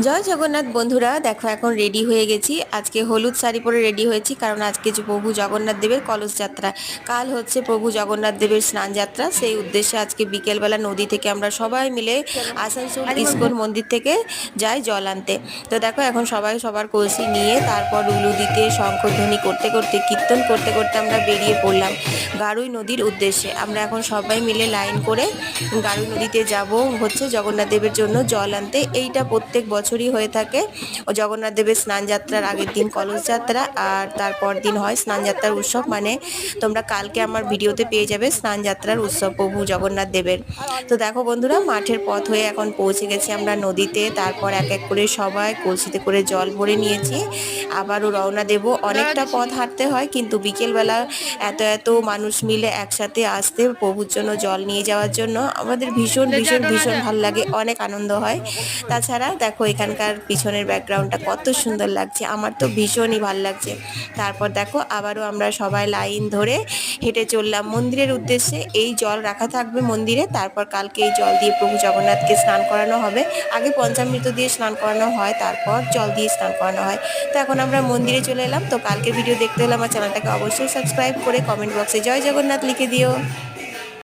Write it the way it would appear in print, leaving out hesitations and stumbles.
জয় জগন্নাথ বন্ধুরা, দেখো এখন রেডি হয়ে গেছি। আজকে হলুদ শাড়ি পরে রেডি হয়েছি, কারণ আজকে যে প্রভু জগন্নাথ দেবের কলস যাত্রা। কাল হচ্ছে প্রভু জগন্নাথ দেবের স্নান যাত্রা। সেই উদ্দেশ্যে আজকে বিকেলবেলা নদী থেকে আমরা সবাই মিলে আসানসোল ইস্কন মন্দির থেকে যাই জল আনতে। তো দেখো এখন সবাই সবার কলসি নিয়ে তারপর উলু দিতে শঙ্খধ্বনি করতে করতে কীর্তন করতে করতে আমরা বেরিয়ে পড়লাম গারুই নদীর উদ্দেশ্যে। আমরা এখন সবাই মিলে লাইন করে গারুই নদীতে যাব হচ্ছে জগন্নাথ দেবের জন্য জল আনতে। এইটা প্রত্যেক বছরই হয়ে থাকে। ও জগন্নাথ দেবের স্নান যাত্রার আগের দিন কলস যাত্রা, আর তারপর দিন হয় স্নান যাত্রার উৎসব। মানে তোমরা কালকে আমার ভিডিওতে পেয়ে যাবে স্নান যাত্রার উৎসব প্রভু জগন্নাথ দেবের। তো দেখো বন্ধুরা, মাঠের পথ হয়ে এখন পৌঁছে গেছি আমরা নদীতে। তারপর এক এক করে সবাই কলসিতে করে জল ভরে নিয়েছি, আবারও রওনা দেব। অনেকটা পথ হাঁটতে হয়, কিন্তু বিকেলবেলা এত এত মানুষ মিলে একসাথে আসতে প্রভুর জন্য জল নিয়ে যাওয়ার জন্য আমাদের ভীষণ ভীষণ ভীষণ ভালো লাগে, অনেক আনন্দ হয়। তাছাড়া দেখো এখানকার পিছনের ব্যাকগ্রাউন্ডটা কত সুন্দর লাগছে, আমার তো ভীষণই ভালো লাগছে। তারপর দেখো আবারও আমরা সবাই লাইন ধরে হেঁটে চললাম মন্দিরের উদ্দেশ্যে। এই জল রাখা থাকবে মন্দিরে, তারপর কালকে এই জল দিয়ে প্রভু জগন্নাথকে স্নান করানো হবে। আগে পঞ্চামৃত দিয়ে স্নান করানো হয়, তারপর জল দিয়ে স্নান করানো হয়। তো এখন আমরা মন্দিরে চলে এলাম। তো কালকে ভিডিও দেখতে হলে আমার চ্যানেলটাকে অবশ্যই সাবস্ক্রাইব করে কমেন্ট বক্সে জয় জগন্নাথ লিখে দিও।